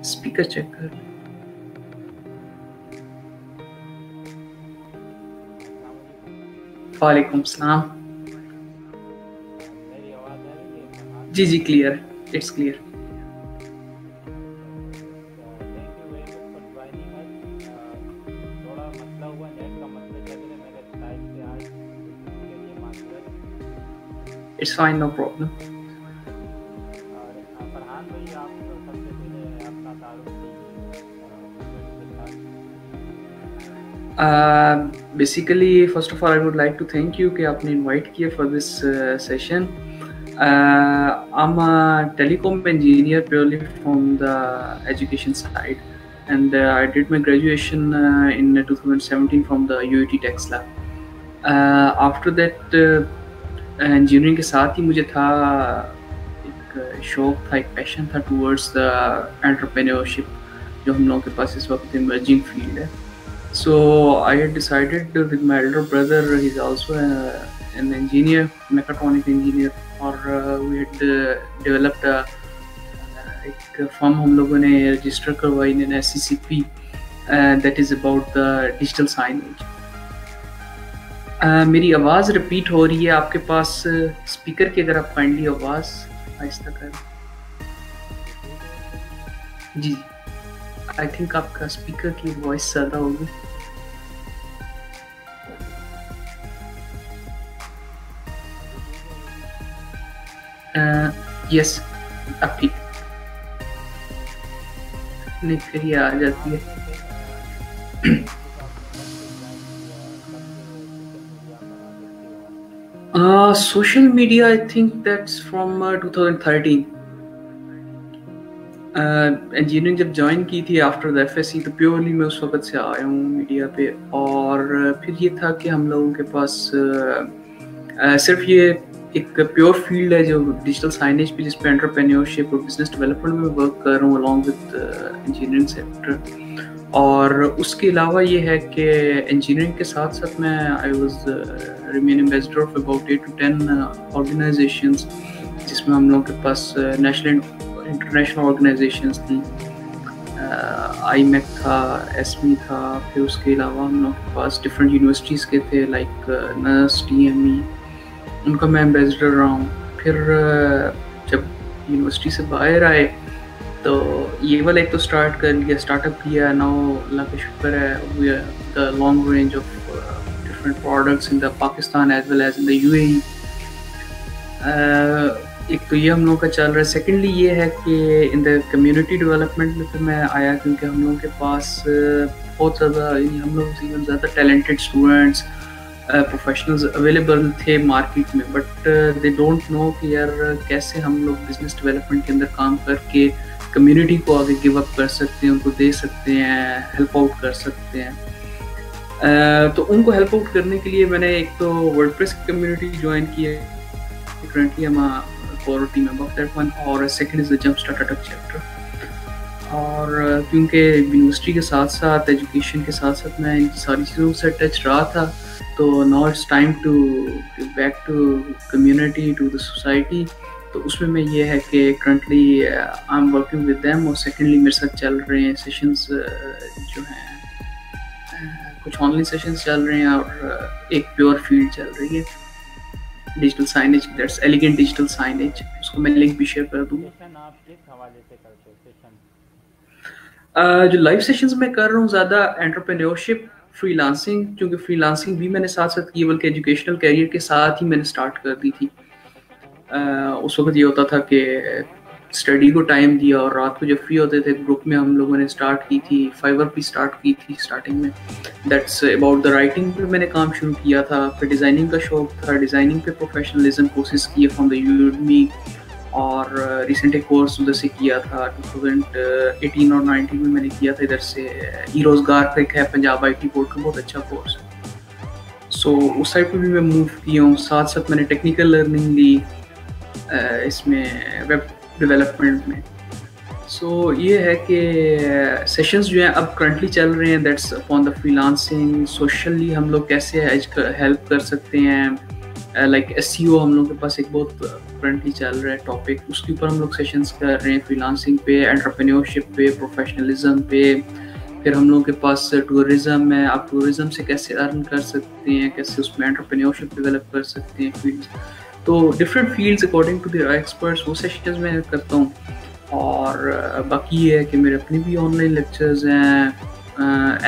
Speaker check कर। वालेकुम सलाम। जी जी clear, it's clear. It's fine, no problem. Basically, first of all, I would like to thank you कि आपने invite किया for this session. I'm a telecom engineer purely from the education side, and I did my graduation in 2017 from the UIT Techs Lab. After that, engineering के साथ ही मुझे था एक शौक था, एक पैशन था towards the entrepreneurship, जो हम लोगों के पास इस वक्त emerging field है. So I had decided with my elder brother, he's also an engineer, mechatronic engineer, और we had developed एक firm हम लोगों ने register करवाई in SCCP, that is about the digital signage. मेरी आवाज़ रिपीट हो रही है आपके पास स्पीकर की, अगर आप काइंडली आवाज़ आहिस्ता करें। जी, आई थिंक आपका स्पीकर की वॉइस ज़्यादा होगी। यस, अब ठीक नहीं, फिर ये आ जाती है। Social media, I think that's from 2013। Engineering जब ज्वाइन की थी आफ्टर द एफएससी, तो प्योरली मैं उस वक्त से आया हूँ मीडिया पे। और फिर ये था कि हम लोगों के पास सिर्फ ये एक प्योर फील्ड है जो डिजिटल साइनेज पे, जिस पे एंटरप्रेन्योरशिप और बिजनेस डेवलपमेंट में वर्क कर रहा हूँ अलॉन्ग विद इंजीनियरिंग सेक्टर। और उसके अलावा ये है कि इंजीनियरिंग के साथ साथ मैं I was remain ambassador of about 8 to 10 organisations, जिसमें हम लोगों के पास नेशनल इंटरनेशनल ऑर्गेनाइजेशंस थी। IMEC था, एसमी था, फिर उसके अलावा हम लोगों के पास डिफरेंट यूनिवर्सिटीज़ के थे लाइक NUST, TME, उनका मैं एम्बेसडर रहा हूँ। फिर जब यूनिवर्सिटी से बाहर आए तो ये वाला एक तो स्टार्ट कर लिया, स्टार्टअप किया। नाउ अल्लाह का शुक्र है, we are the long range of different products in the Pakistan as well as in the UAE। एक तो ये हम लोगों का चल रहा है। सेकेंडली ये है कि इन द कम्युनिटी डेवलपमेंट में फिर मैं आया, क्योंकि हम लोगों के पास बहुत ज़्यादा, हम लोग इवन ज़्यादा टैलेंटेड स्टूडेंट्स प्रोफेशनल्स अवेलेबल थे मार्केट में, बट दे डोंट नो कि यार कैसे हम लोग बिजनेस डेवलपमेंट के अंदर काम करके कम्युनिटी को आगे गिव अप कर सकते हैं, उनको दे सकते हैं, हेल्प आउट कर सकते हैं। तो उनको हेल्प आउट करने के लिए मैंने एक तो वर्डप्रेस की कम्युनिटी ज्वाइन की है, currently I'm a core team member of that one, और second is the Jumpstart Attack chapter। और क्योंकि यूनिवर्सिटी के साथ साथ एजुकेशन के साथ साथ मैं इन सारी चीज़ों से टच रहा था, तो now it's time to give back to community, to the society. तो उसमें मैं ये है कि currently I am working with them, और सेकेंडली मेरे साथ चल रहे हैं सेशंस जो हैं, कुछ ऑनलाइन सेशंस चल रहे हैं और एक प्योर फील्ड चल रही है digital signage, that's elegant digital signage. उसको मैं लिंक भी शेयर कर दूँगा। आप किस हवाले से करते हो सेशन? जो लाइव सेशंस मैं कर रहा हूँ ज़्यादा एंटरप्रेन्योरशिप, फ्रीलांसिंग, क्योंकि फ्रीलांसिंग भी मैंने साथ साथ की, बल्कि एजुकेशनल कैरियर के साथ ही मैंने स्टार्ट कर दी थी। उस वक्त ये होता था कि स्टडी को टाइम दिया और रात को जब फ्री होते थे ग्रुप में हम लोगों ने स्टार्ट की थी, फाइवर भी स्टार्ट की थी स्टार्टिंग में। दैट्स अबाउट द राइटिंग पे मैंने काम शुरू किया था, फिर डिज़ाइनिंग का शौक था, डिज़ाइनिंग पे प्रोफेशनलिज्म कोर्सेज किए फ्रॉम द यूडमी, और रिसेंट एक कोर्स उधर से किया था 2018 और 19 में मैंने किया था इधर से, ई रोज़गार का एक है पंजाब IT बोर्ड का, बहुत अच्छा कोर्स है। सो उस साइड पे भी मैं मूव किया हूँ, साथ साथ मैंने टेक्निकल लर्निंग ली इसमें वेब डेवलपमेंट में। सो ये है कि सेशंस जो हैं अब करंटली चल रहे हैं, that's upon the freelancing, socially हम लोग कैसे हेल्प कर सकते हैं, लाइक SEO हम लोग के पास एक बहुत करंटली चल रहा है टॉपिक, उसके ऊपर हम लोग सेशंस कर रहे हैं, फ्रीलांसिंग पे, एंटरप्रेन्योरशिप पे, प्रोफेशनलिज्म पे। फिर हम लोगों के पास टूरिज़्म है, आप टूरिज़्म से कैसे अर्न कर सकते हैं, कैसे उसमें एंटरप्रेन्योरशिप डेवलप कर सकते हैं फील्ड्स, तो different fields according to the experts वो सेशंस में करता हूँ। और बाकी ये है कि मेरे अपने भी ऑनलाइन लेक्चर्स हैं,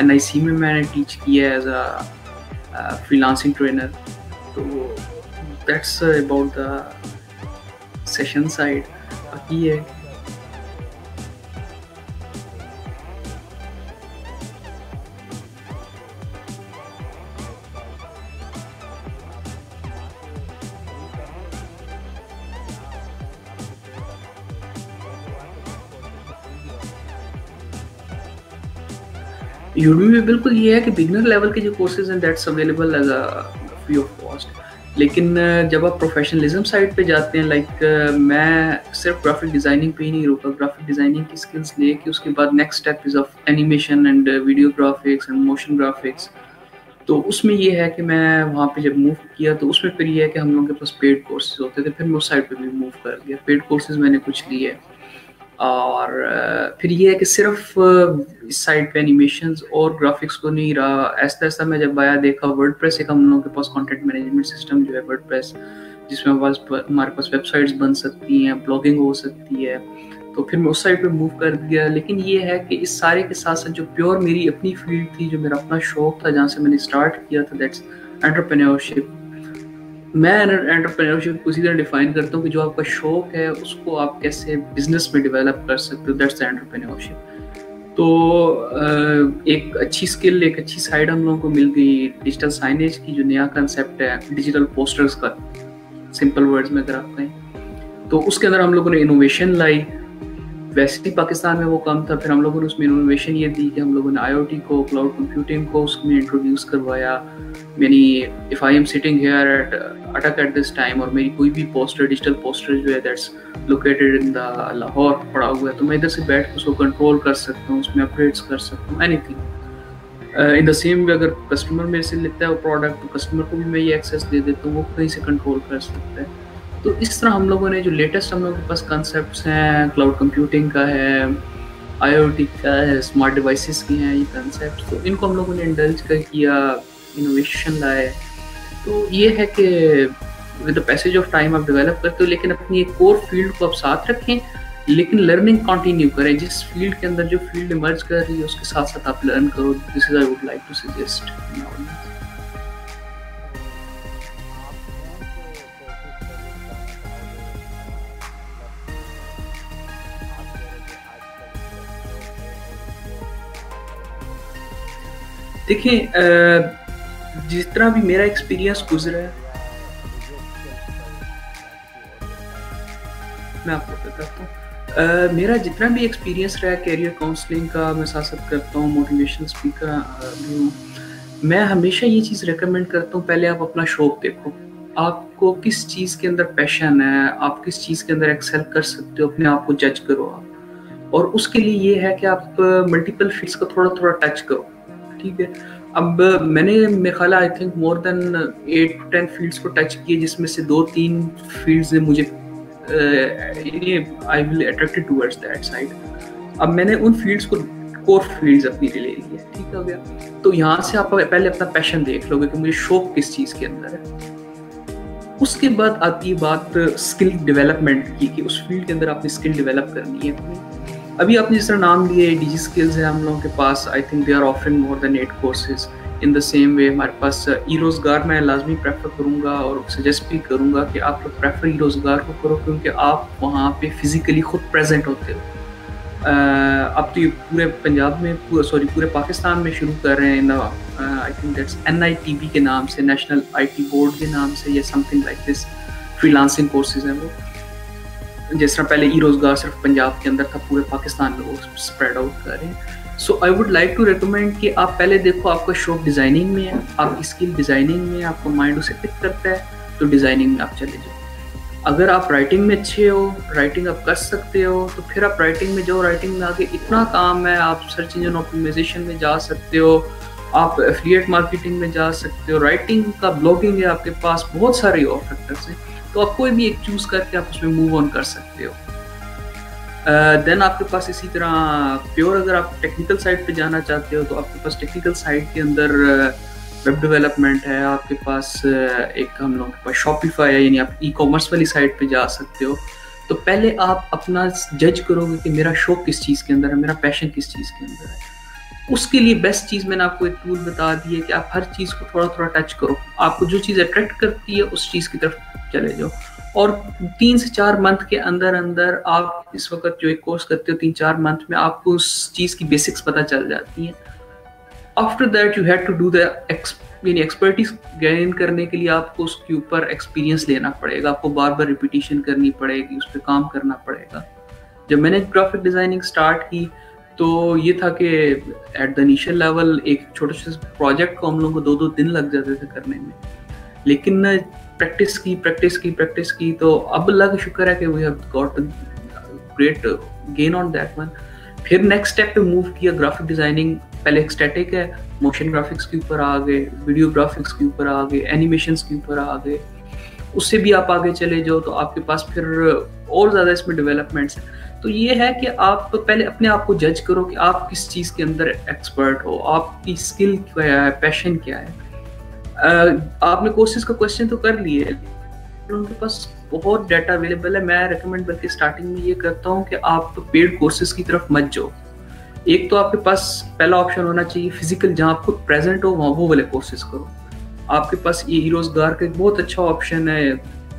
NIC में मैंने टीच किया है एज अ फ्रीलांसिंग ट्रेनर। तो that's about the session side. बाकी ये यूडमी में बिल्कुल ये है कि बिगनर लेवल के जो कोर्सेज हैं that's available as a free of cost, लेकिन जब आप प्रोफेशनलिज्म साइड पे जाते हैं, लाइक मैं सिर्फ ग्राफिक डिज़ाइनिंग पे ही नहीं रुका, ग्राफिक डिज़ाइनिंग की स्किल्स लेके उसके बाद next step is of animation and video graphics and motion graphics. तो उसमें ये है कि मैं वहाँ पे जब मूव किया तो उसमें फिर ये है कि हम लोगों के पास पेड कोर्सेज होते थे, फिर मैं उस साइड पे भी मूव कर गया, पेड कोर्सेज मैंने कुछ लिए। और फिर ये है कि सिर्फ इस साइड पे एनिमेशंस और ग्राफिक्स को नहीं रहा, ऐसा ऐसा मैं जब आया देखा वर्डप्रेस एक हम लोगों के पास कंटेंट मैनेजमेंट सिस्टम जो है वर्डप्रेस, जिसमें हमारे पास वेबसाइट्स बन सकती हैं, ब्लॉगिंग हो सकती है, तो फिर मैं उस साइड पे मूव कर गया। लेकिन ये है कि इस सारे के साथ साथ जो प्योर मेरी अपनी फील्ड थी, जो मेरा अपना शौक था, जहाँ से मैंने स्टार्ट किया था, दैट्स एंटरप्रेन्योरशिप। मैं एंटरप्रेन्योरशिप को इसी तरह डिफाइन करता हूँ कि जो आपका शौक है उसको आप कैसे बिजनेस में डेवलप कर सकते हो, दैट्स द एंटरप्रेन्योरशिप। तो एक अच्छी स्किल, एक अच्छी साइड हम लोगों को मिल गई डिजिटल साइनेज की, जो नया कंसेप्ट है डिजिटल पोस्टर्स का, सिंपल वर्ड्स में अगर आप कहें तो उसके अंदर हम लोगों ने इनोवेशन लाई। वैसे ही पाकिस्तान में वो कम था, फिर हम लोगों ने उसमें इनोवेशन ये दी कि हम लोगों ने IoT को, क्लाउड कंप्यूटिंग को उसमें इंट्रोड्यूस करवाया। यानी if I am sitting here eight अटक एट दिस टाइम और मेरी कोई भी पोस्टर, डिजिटल पोस्टर जो है that's located in the Lahore पड़ा हुआ है, तो मैं इधर से बैठ के उसको कंट्रोल कर सकता हूँ, उसमें अपडेट्स कर सकता हूँ, एनीथिंग। इन द सेम वे अगर कस्टमर मेरे से लेता है वो प्रोडक्ट, तो कस्टमर को भी मैं ये एक्सेस दे देता हूँ, वो कहीं से कंट्रोल कर सकता है। तो इस तरह हम लोगों ने जो लेटेस्ट हम लोगों के पास कंसेप्ट्स हैं, क्लाउड कंप्यूटिंग का है, IoT का है, स्मार्ट डिवाइसेस की हैं ये कंसेप्ट, तो इनको हम लोगों ने इंडल्ज कर किया, इनोवेशन लाए। तो ये है कि with the passage of time आप डेवलप करते हो, लेकिन अपनी एक कोर फील्ड को आप साथ रखें, लेकिन लर्निंग कंटिन्यू करें। जिस फील्ड के अंदर जो फील्ड इमर्ज कर रही है उसके साथ साथ आप लर्न करो। This is I would like to suggest. देखिए जिस तरह भी मेरा एक्सपीरियंस गुजरा है, मैं आपको बताता हूँ। मेरा जितना भी एक्सपीरियंस रहा है कैरियर काउंसलिंग का, मैं साथ साथ करता हूँ, मोटिवेशनल स्पीकर भी हूँ। मैं हमेशा ये चीज़ रेकमेंड करता हूँ, पहले आप अपना शौक देखो, आपको किस चीज़ के अंदर पैशन है, आप किस चीज़ के अंदर एक्सेल कर सकते हो, अपने आप को जज करो आप। और उसके लिए ये है कि आप मल्टीपल फील्ड्स को थोड़ा थोड़ा टच करो, ठीक है। अब मैंने मेरे ख्याल I think more than 8 to 10 fields को टच किए, जिसमें से 2-3 फील्ड्स ने मुझे I will attracted towards that side. अब मैंने उन फील्ड्स को कोर फील्ड्स अपनी ले ली है, ठीक हो गया। तो यहाँ से आप पहले अपना पैशन देख लोगे कि मुझे शौक किस चीज़ के अंदर है। उसके बाद आती है बात स्किल डेवलपमेंट की, कि उस फील्ड के अंदर आपने स्किल डेवलप करनी है अपनी। अभी आपने जिस तरह नाम लिए डिजी स्किल्स है हम लोगों के पास, I think they are offering more than 8 courses. In the same way हमारे पास ई रोज़गार मैं लाजमी प्रेफर करूँगा और सजेस्ट भी करूँगा कि आप लोग प्रेफर ई रोज़गार को करो, क्योंकि आप वहाँ पे फिज़िकली खुद प्रेजेंट होते हो। अब तो ये पूरे पंजाब में पूरे पाकिस्तान में शुरू कर रहे हैं आई थिंक दैट्स NITB के नाम से, नेशनल IT बोर्ड के नाम से, या something like this. Freelancing courses हैं वो, जिस तरह पहले ई रोज़गार सिर्फ पंजाब के अंदर था, पूरे पाकिस्तान में वो स्प्रेड आउट कर रहे हैं। So I would like to recommend कि आप पहले देखो आपका शौक डिज़ाइनिंग में है, आपकी स्किल डिज़ाइनिंग में है, आपका माइंड उसे पिक करता है, तो डिज़ाइनिंग में आप चले जाओ। अगर आप राइटिंग में अच्छे हो, राइटिंग आप कर सकते हो, तो फिर आप राइटिंग में जाओ। राइटिंग में आगे इतना काम है, आप सर्च इंजन ऑप्टिमाइजेशन में जा सकते हो, आप एफिलिएट मार्केटिंग में जा सकते हो, राइटिंग का ब्लॉगिंग है आपके पास, बहुत सारे और फैक्टर्स हैं, तो आप कोई भी एक चूज करके आप उसमें मूव ऑन कर सकते हो। देन आपके पास इसी तरह प्योर अगर आप टेक्निकल साइड पे जाना चाहते हो, तो आपके पास टेक्निकल साइड के अंदर वेब डेवलपमेंट है, आपके पास एक हम लोगों के पास शॉपिफाई है, यानी आप ई-कॉमर्स वाली साइड पे जा सकते हो। तो पहले आप अपना जज करोगे कि मेरा शौक किस चीज़ के अंदर है, मेरा पैशन किस चीज़ के अंदर है। उसके लिए बेस्ट चीज़ मैंने आपको एक टूल बता दी है कि आप हर चीज़ को थोड़ा थोड़ा टच करो, आपको जो चीज़ अट्रैक्ट करती है उस चीज़ की तरफ चले जाओ, और 3 से 4 मंथ के अंदर अंदर आप इस वक्त जो एक कोर्स करते हो 3-4 मंथ में आपको उस चीज़ की बेसिक्स पता चल जाती हैं। After that you have to do the expertise gain करने के लिए आपको उसके ऊपर एक्सपीरियंस लेना पड़ेगा, आपको बार बार रिपीटिशन करनी पड़ेगी, उस पर काम करना पड़ेगा। जब मैंने ग्राफिक डिज़ाइनिंग स्टार्ट की तो ये था कि एट द इनिशियल लेवल एक छोटे से प्रोजेक्ट को हम लोगों को 2-2 दिन लग जाते थे करने में, लेकिन प्रैक्टिस की तो अब अल्लाह का शुक्र है कि we have got great gain on that one. फिर नेक्स्ट स्टेप पे मूव किया ग्राफिक डिज़ाइनिंग, पहले एक स्टैटिक है, मोशन ग्राफिक्स के ऊपर आ गए, वीडियो ग्राफिक्स के ऊपर आ गए, एनिमेशंस के ऊपर आ गए, उससे भी आप आगे चले जाओ तो आपके पास फिर और ज़्यादा इसमें डेवलपमेंट्स हैं। तो ये है कि आप पहले अपने आप को जज करो कि आप किस चीज़ के अंदर एक्सपर्ट हो, आपकी स्किल क्या है, पैशन क्या है। आपने कोर्सेज का क्वेश्चन तो कर लिए, उनके पास बहुत डाटा अवेलेबल है। मैं रिकमेंड बल्कि स्टार्टिंग में ये करता हूँ कि आप पेड कोर्सेज की तरफ मत जाओ। एक तो आपके पास पहला ऑप्शन होना चाहिए फिजिकल, जहाँ आप खुद प्रेजेंट हो, वहाँ वो वाले कोर्सेज करो। आपके पास ये रोजगार का एक बहुत अच्छा ऑप्शन है,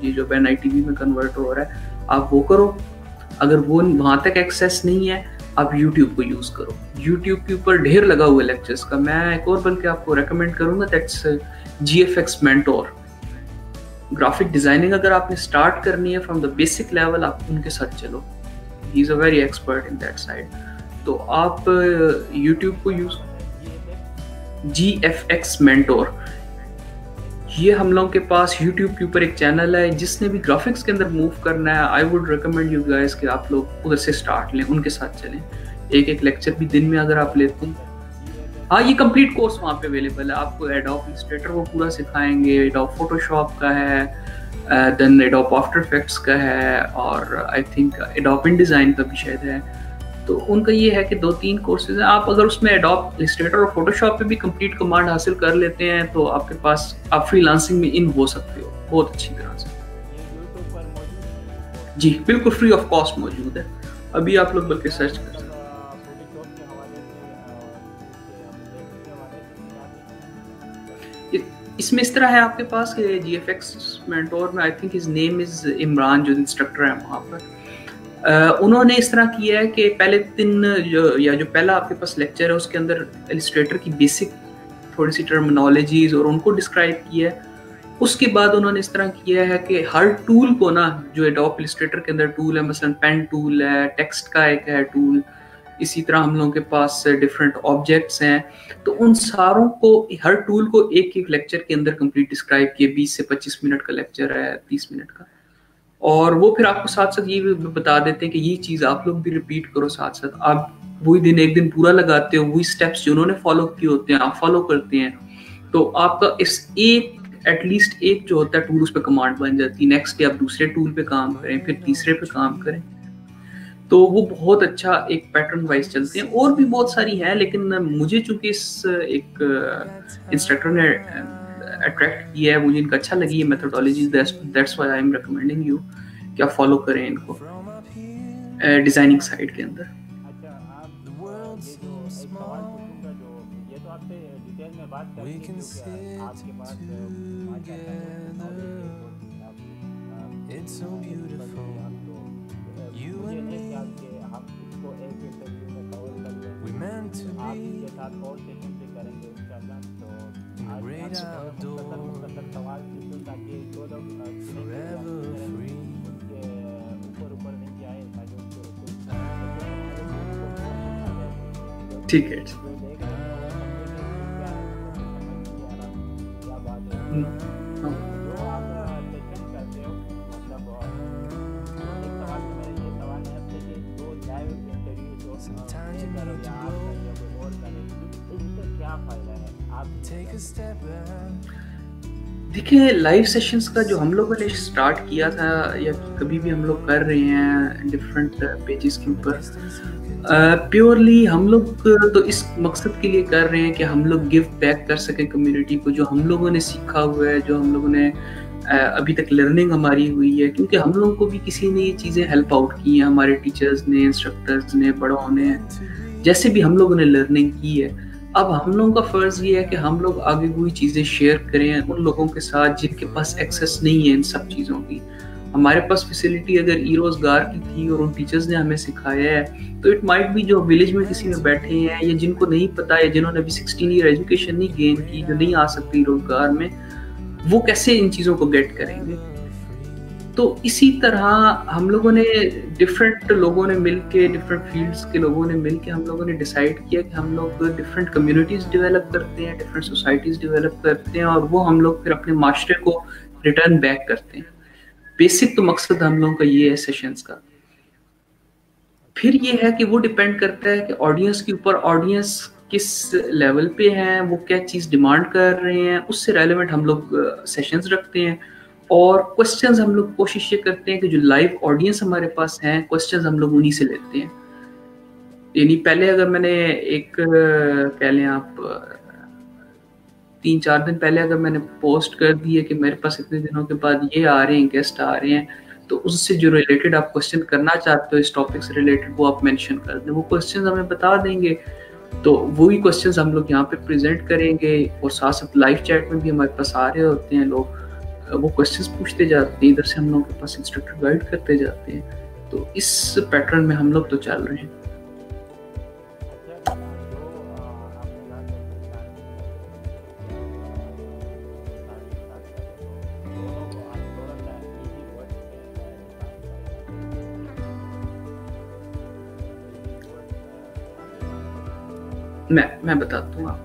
ये जो NITB में कन्वर्ट हो रहा है, आप वो करो। अगर वो वहाँ तक एक्सेस नहीं है, आप YouTube को यूज़ करो। YouTube के ऊपर ढेर लगा हुआ है लेक्चर्स का। मैं एक और बल्कि आपको रेकमेंड करूँगा, that's GFX mentor. Graphic designing अगर आपने स्टार्ट करनी है फ्रॉम द बेसिक लेवल, आप उनके साथ चलो, he is a very expert in that side. तो आप YouTube को यूज़, GFX मेंटोर, ये हम लोगों के पास YouTube के ऊपर एक चैनल है। जिसने भी ग्राफिक्स के अंदर मूव करना है, I would recommend you guys कि आप लोग उधर से स्टार्ट लें, उनके साथ चलें। एक लेक्चर भी दिन में अगर आप लेते हैं, हाँ, ये कंप्लीट कोर्स वहाँ पे अवेलेबल है। आपको एडोब इलस्ट्रेटर वो पूरा सिखाएंगे, एडोब फोटोशॉप का है, देन एडोब आफ्टर इफेक्ट्स का है, और आई थिंक एडोब InDesign का भी शायद है। तो उनका ये है कि 2-3 कोर्सेज हैं। आप अगर उसमें एडोब इलस्ट्रेटर और फोटोशॉप पे भी कंप्लीट कमांड हासिल कर लेते हैं तो आपके पास आप फ्रीलांसिंग में इन हो सकते हो बहुत अच्छी तरह से। जी बिल्कुल फ्री ऑफ कॉस्ट मौजूद है, अभी आप लोग बल्कि सर्च कर सकते हैं। इसमें इस तरह है आपके पास GFX मेंटोर में, I think his name is Imran, जो इंस्ट्रक्टर है वहाँ पर। उन्होंने इस तरह किया है कि पहले दिन जो पहला आपके पास लेक्चर है उसके अंदर इलस्ट्रेटर की बेसिक थोड़ी सी टर्मिनोलॉजीज और उनको डिस्क्राइब किया है। उसके बाद उन्होंने इस तरह किया है कि हर टूल को ना, जो एडोब इलस्ट्रेटर के अंदर टूल है, मसलन पेन टूल है, टेक्स्ट का एक है टूल, इसी तरह हम लोगों के पास डिफरेंट ऑब्जेक्ट्स हैं, तो उन सारों को, हर टूल को एक एक लेक्चर के अंदर कंप्लीट डिस्क्राइब किया। 20 से 25 मिनट का लेक्चर है, 30 मिनट का, और वो फिर आपको साथ साथ ये भी बता देते हैं कि ये चीज़ आप लोग भी रिपीट करो साथ साथ। आप वही दिन एक दिन पूरा लगाते हो, वही स्टेप्स जो उन्होंने फॉलो किए होते हैं आप फॉलो करते हैं, तो आपका इस एक एटलीस्ट एक जो होता है टूल, उस पर कमांड बन जाती है। नेक्स्ट डे आप दूसरे टूल पे काम करें, फिर तीसरे पे काम करें, तो वो बहुत अच्छा एक पैटर्न वाइज चलते हैं। और भी बहुत सारी हैं, लेकिन मुझे चूंकि इस एक इंस्ट्रक्टर ने अट्रैक्ट किया है, मुझे इनका अच्छा लगी है methodology, that's why I am recommending you कि आप फॉलो करें इनको डिजाइनिंग साइड के अंदर। अच्छा, आप ये जो एक सवाल पूछूंगा, जो ये तो तो आपसे डिटेल में बात करेंगे, क्योंकि आपके पास माशाल्लाह नॉलेज है जो कि आप कर लिए आप, तो मुझे नहीं ख्याल कि हम इसको एक इंटरव्यू में कवर कर लेंगे, तो आप इसके साथ और सेशन भी करेंगे इंशाल्लाह। तो आज आपसे थोड़ा मुख्तसर सवाल पूछूं ताकि जो लोग सुनेंगे उनके ऊपर नहीं जाए, ताकि उनको ठीक है। जो देख रहे हैं वो समझ नहीं आ रहा क्या बात है। हाँ। जो आप सेशन करते हो, मतलब एक सवाल तो मेरा ये सवाल है आपसे कि जो लाइव इंटरव्यू जो मैं करो या आप करें या कोई और करे, इससे क्या फ़ायदा है आप? देखिए, लाइव सेशंस का जो हम लोगों ने स्टार्ट किया था या कभी भी हम लोग कर रहे हैं डिफरेंट पेजेस के ऊपर, प्योरली हम लोग तो इस मकसद के लिए कर रहे हैं कि हम लोग गिव बैक कर सकें कम्युनिटी को, जो हम लोगों ने सीखा हुआ है, जो हम लोगों ने अभी तक लर्निंग हमारी हुई है, क्योंकि हम लोगों को भी किसी ने ये चीज़ें हेल्प आउट की हैं, हमारे टीचर्स ने, इंस्ट्रक्टर्स ने, बड़ों ने, जैसे भी हम लोगों ने लर्निंग की है। अब हम लोगों का फ़र्ज़ ये है कि हम लोग आगे कोई चीज़ें शेयर करें उन लोगों के साथ जिनके पास एक्सेस नहीं है इन सब चीज़ों की। हमारे पास फैसिलिटी अगर ई-रोज़गार की थी और उन टीचर्स ने हमें सिखाया है, तो इट माइट बी जो विलेज में किसी में बैठे हैं या जिनको नहीं पता है, जिन्होंने अभी 16 ईयर एजुकेशन नहीं गेन की, जो नहीं आ सकती रोज़गार में, वो कैसे इन चीज़ों को गेट करेंगे। तो इसी तरह हम लोगों ने डिफरेंट लोगों ने मिलके, डिफरेंट फील्ड्स के लोगों ने मिलके हम लोगों ने डिसाइड किया कि हम लोग डिफरेंट कम्युनिटीज़ डेवलप करते हैं, डिफरेंट सोसाइटीज़ डेवलप करते हैं, और वो हम लोग फिर अपने माशरे को रिटर्न बैक करते हैं। बेसिक तो मकसद हम लोगों का ये है सेशंस का। फिर ये है कि वो डिपेंड करता है कि ऑडियंस के ऊपर, ऑडियंस किस लेवल पे है, वो क्या चीज़ डिमांड कर रहे हैं, उससे रेलेवेंट हम लोग सेशंस रखते हैं। और क्वेश्चंस हम लोग कोशिश ये करते हैं कि जो लाइव ऑडियंस हमारे पास हैं, क्वेश्चंस हम लोग उन्हीं से लेते हैं। यानी पहले अगर मैंने एक कह लें आप 3-4 दिन पहले अगर मैंने पोस्ट कर दी है कि मेरे पास इतने दिनों के बाद ये आ रहे हैं, गेस्ट आ रहे हैं, तो उससे जो रिलेटेड आप क्वेश्चन करना चाहते हो, इस टॉपिक से रिलेटेड, वो आप मेंशन कर दें, वो क्वेश्चंस हमें बता देंगे। तो वही क्वेश्चंस हम लोग यहाँ पे प्रेजेंट करेंगे, और साथ साथ लाइव चैट में भी हमारे पास आ रहे होते हैं लोग, वो क्वेश्चंस पूछते जाते हैं, इधर से हम लोग के पास इंस्ट्रक्टर गाइड करते जाते हैं। तो इस पैटर्न में हम लोग तो चल रहे हैं। मैं बताता हूँ आप।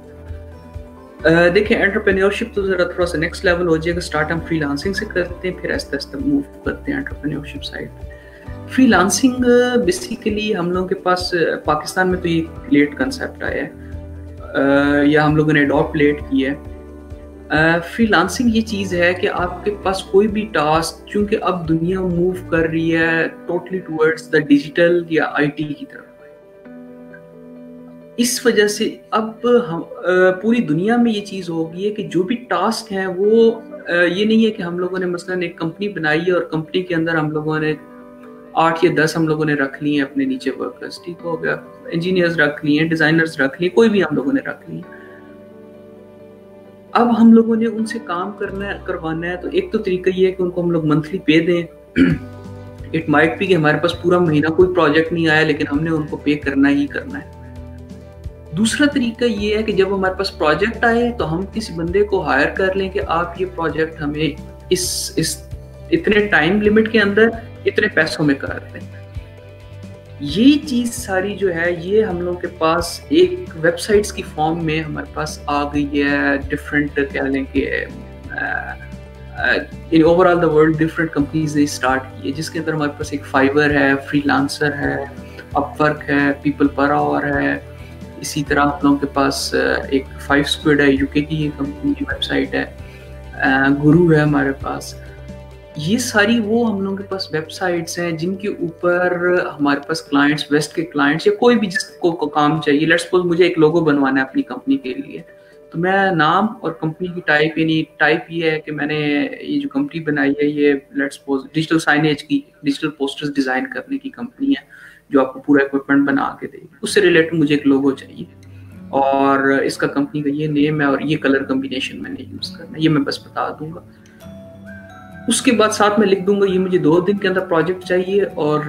देखिए, एंटरप्रेन्योरशिप तो ज़रा थोड़ा सा नेक्स्ट लेवल हो जाएगा। स्टार्ट हम फ्रीलांसिंग से करते हैं, फिर आस्ते आस्ते मूव करते हैं एंटरप्रेन्योरशिप साइड। फ्रीलांसिंग बेसिकली हम लोगों के पास पाकिस्तान में तो ये लेट कंसेप्ट आया है, या हम लोगों ने अडॉप्ट लेट किया है। फ्रीलांसिंग ये चीज़ है कि आपके पास कोई भी टास्क, चूँकि अब दुनिया मूव कर रही है टोटली टूवर्ड्स द डिजिटल या IT की तरफ, इस वजह से अब हम पूरी दुनिया में ये चीज़ हो गई है कि जो भी टास्क हैं वो ये नहीं है कि हम लोगों ने मसलन एक कंपनी बनाई है और कंपनी के अंदर हम लोगों ने 8 या 10 हम लोगों ने रख लिए अपने नीचे वर्कर्स, ठीक हो गया, इंजीनियर्स रख लिए, डिजाइनर्स रख लिए, कोई भी हम लोगों ने रख लिए। अब हम लोगों ने उनसे काम करवाना है, तो एक तो तरीका ये है कि उनको हम लोग मंथली पे दें। इट माइट बी कि हमारे पास पूरा महीना कोई प्रोजेक्ट नहीं आया, लेकिन हमने उनको पे करना ही करना है। दूसरा तरीका ये है कि जब हमारे पास प्रोजेक्ट आए तो हम किसी बंदे को हायर कर लें कि आप ये प्रोजेक्ट हमें इस इतने टाइम लिमिट के अंदर इतने पैसों में कर दें। ये चीज़ सारी जो है, ये हम लोग के पास एक वेबसाइट्स की फॉर्म में हमारे पास आ गई है। डिफरेंट कह लें कि in overall the world different companies ने स्टार्ट की है, जिसके अंदर हमारे पास एक फाइवर है, फ्रीलांसर है, अपवर्क है, पीपल पर आवर है। इसी तरह हम लोगों के पास एक 5 स्क्वाड है, यूके की कंपनी की वेबसाइट है, गुरु है हमारे पास। ये सारी वो हम लोगों के पास वेबसाइट्स हैं जिनके ऊपर हमारे पास क्लाइंट्स, वेस्ट के क्लाइंट्स या कोई भी जिसको काम चाहिए, लेट्स सपोज मुझे एक लोगो बनवाना है अपनी कंपनी के लिए, तो मैं नाम और कंपनी की टाइप, यानी टाइप ये है कि मैंने ये जो कंपनी बनाई है ये लेट्स सपोज डिजिटल साइनेज की, डिजिटल पोस्टर्स डिज़ाइन करने की कंपनी है जो आपको पूरा इक्विपमेंट बना के देगी, उससे रिलेटेड मुझे एक लोगो चाहिए। और इसका कंपनी का ये नेम है और ये कलर कॉम्बिनेशन मैंने यूज़ करना है, ये मैं बस बता दूंगा। उसके बाद साथ में लिख दूंगा ये मुझे 2 दिन के अंदर प्रोजेक्ट चाहिए और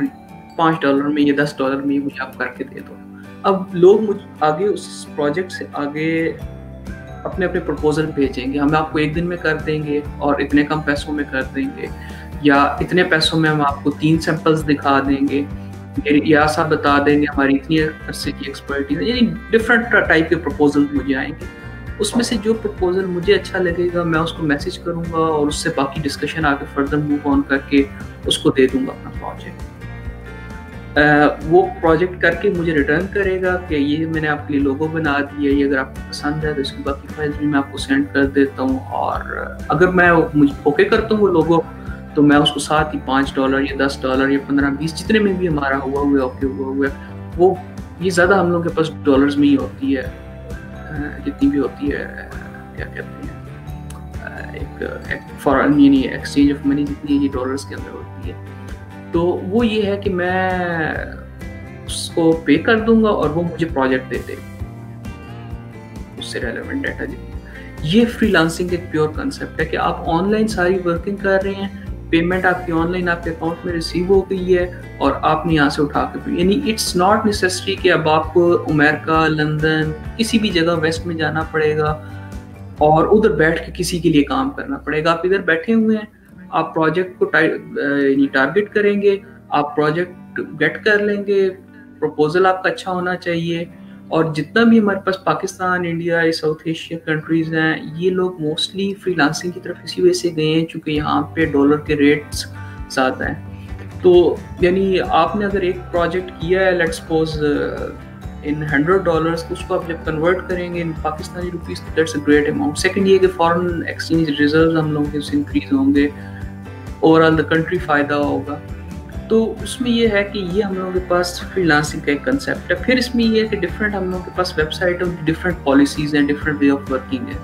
$5 में या $10 में मुझे आप करके दे दो। अब लोग मुझे आगे उस प्रोजेक्ट से आगे अपने अपने प्रपोजल भेजेंगे, हम आपको 1 दिन में कर देंगे और इतने कम पैसों में कर देंगे, या इतने पैसों में हम आपको 3 सैंपल्स दिखा देंगे, या सब बता देंगे हमारी इतनी अरसे की एक्सपर्टीज है। यानी डिफरेंट टाइप के प्रपोजल मुझे आएंगे। उसमें से जो प्रपोजल मुझे अच्छा लगेगा मैं उसको मैसेज करूंगा और उससे बाकी डिस्कशन आगे फर्दर मूव ऑन करके उसको दे दूंगा अपना प्रोजेक्ट। वो प्रोजेक्ट करके मुझे रिटर्न करेगा कि ये मैंने आपके लिए लोगो बना दिया, ये अगर आपको पसंद है तो इसकी बाकी फाइल्स भी मैं आपको सेंड कर देता हूँ, और अगर मैं मुझे ओके करता हूँ वो लोगो तो मैं उसको साथ ही $5 या $10 या 15-20 जितने में भी हमारा हुआ हुआ ओके हुआ वो, ये ज़्यादा हम लोग के पास डॉलर्स में ही होती है, जितनी भी होती है क्या कहते हैं एक फॉरेन यानी एक्सचेंज ऑफ मनी जितनी ये डॉलर्स के अंदर होती है। तो वो ये है कि मैं उसको पे कर दूंगा और वो मुझे प्रोजेक्ट दे देगा उससे रेलेवेंट डाटा जितना। ये फ्रीलांसिंग एक प्योर कंसेप्ट है कि आप ऑनलाइन सारी वर्किंग कर रहे हैं, पेमेंट आपकी ऑनलाइन आपके अकाउंट में रिसीव हो गई है और आपने यहाँ से उठा के, यानी इट्स नॉट नेसेसरी कि अब आपको अमेरिका, लंदन, किसी भी जगह वेस्ट में जाना पड़ेगा और उधर बैठ के किसी के लिए काम करना पड़ेगा। आप इधर बैठे हुए हैं, आप प्रोजेक्ट को टारगेट करेंगे, आप प्रोजेक्ट गेट कर लेंगे, प्रपोजल आपका अच्छा होना चाहिए। और जितना भी हमारे पास Pakistan, India, South Asia countries हैं, ये लोग मोस्टली फ्रीलांसिंग की तरफ इसी वजह से गए हैं क्योंकि यहाँ पे डॉलर के रेट्स ज़्यादा हैं। तो यानी आपने अगर एक प्रोजेक्ट किया है लेट्स सपोज इन $100, तो उसको आप जब कन्वर्ट करेंगे इन पाकिस्तानी रुपीस तो that's a great amount. Second ये कि फॉरेन एक्सचेंज रिजर्व हम लोगों के उससे इंक्रीज होंगे, ओवरऑल द कंट्री फ़ायदा होगा। तो उसमें ये है कि ये हम लोगों के पास फ्रीलांसिंग का एक कंसेप्ट है। फिर इसमें ये है कि डिफरेंट हम लोगों के पास वेबसाइट और डिफरेंट पॉलिसीज़ हैं, डिफरेंट वे ऑफ वर्किंग है।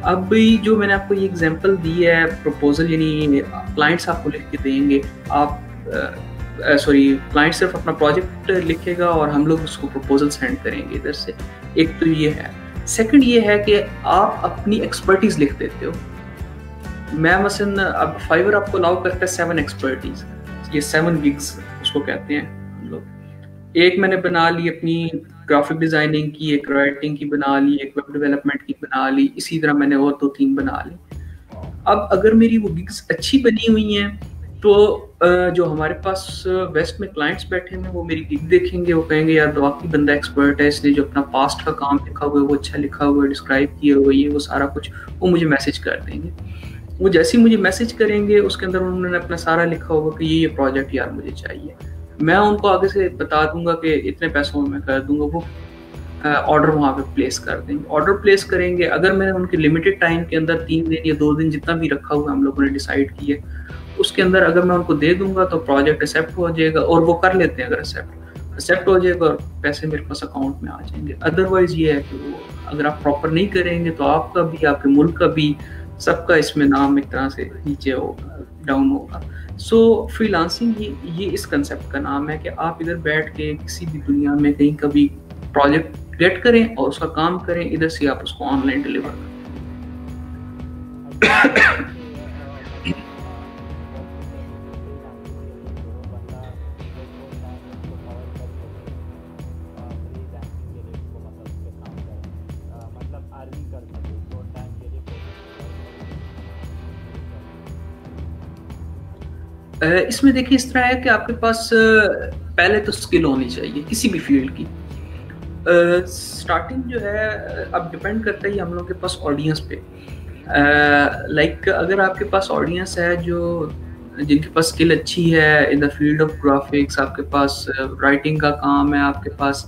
अब भी जो मैंने आपको ये एग्जांपल दी है प्रपोजल, यानी क्लाइंट्स आपको लिख के देंगे, आप क्लाइंट सिर्फ अपना प्रोजेक्ट लिखेगा और हम लोग उसको प्रपोजल सेंड करेंगे इधर से। एक तो ये है। सेकंड ये है कि आप अपनी एक्सपर्टीज लिख देते हो। मैं मसलन अब फाइवर आपको अलाउ करता है 7 एक्सपर्टीज, ये 7 गिग्स उसको कहते हैं हम लोग। एक मैंने बना ली अपनी ग्राफिक डिजाइनिंग की, एक राइटिंग की बना ली, एक वेब डेवलपमेंट की बना ली, इसी तरह मैंने और 2-3 बना ली। अब अगर मेरी वो गिग्स अच्छी बनी हुई हैं तो जो हमारे पास वेस्ट में क्लाइंट्स बैठे हैं वो मेरी गिग देखेंगे, वो कहेंगे यार वाकई बंदा एक्सपर्ट है, इसने जो अपना पास्ट का काम लिखा हुआ है वो अच्छा लिखा हुआ है, डिस्क्राइब किया हुआ है, वो सारा कुछ वो मुझे मैसेज कर देंगे। वो जैसे ही मुझे मैसेज करेंगे उसके अंदर उन्होंने अपना सारा लिखा होगा कि ये प्रोजेक्ट यार मुझे चाहिए। मैं उनको आगे से बता दूंगा कि इतने पैसों में मैं कर दूंगा, वो ऑर्डर वहाँ पे प्लेस कर देंगे। ऑर्डर प्लेस करेंगे, अगर मैंने उनके लिमिटेड टाइम के अंदर 3 दिन या 2 दिन जितना भी रखा हुआ हम लोगों ने डिसाइड किया उसके अंदर अगर मैं उनको दे दूंगा तो प्रोजेक्ट एक्सेप्ट हो जाएगा, और वो कर लेते हैं। अगर एक्सेप्ट हो जाएगा और पैसे मेरे पास अकाउंट में आ जाएंगे। अदरवाइज ये है कि वो अगर आप प्रॉपर नहीं करेंगे तो आपका भी, आपके मुल्क का भी, सबका इसमें नाम एक तरह से नीचे होगा, डाउन होगा। सो फ्रीलांसिंग ये इस कंसेप्ट का नाम है कि आप इधर बैठ के किसी भी दुनिया में कहीं कभी प्रोजेक्ट गेट करें और उसका काम करें, इधर से आप उसको ऑनलाइन डिलीवर करें। इसमें देखिए इस तरह है कि आपके पास पहले तो स्किल होनी चाहिए किसी भी फील्ड की। स्टार्टिंग जो है अब डिपेंड करता है हम लोग के पास ऑडियंस पे। लाइक अगर आपके पास ऑडियंस है जो जिनके पास स्किल अच्छी है in the field of graphics, आपके पास राइटिंग का काम है, आपके पास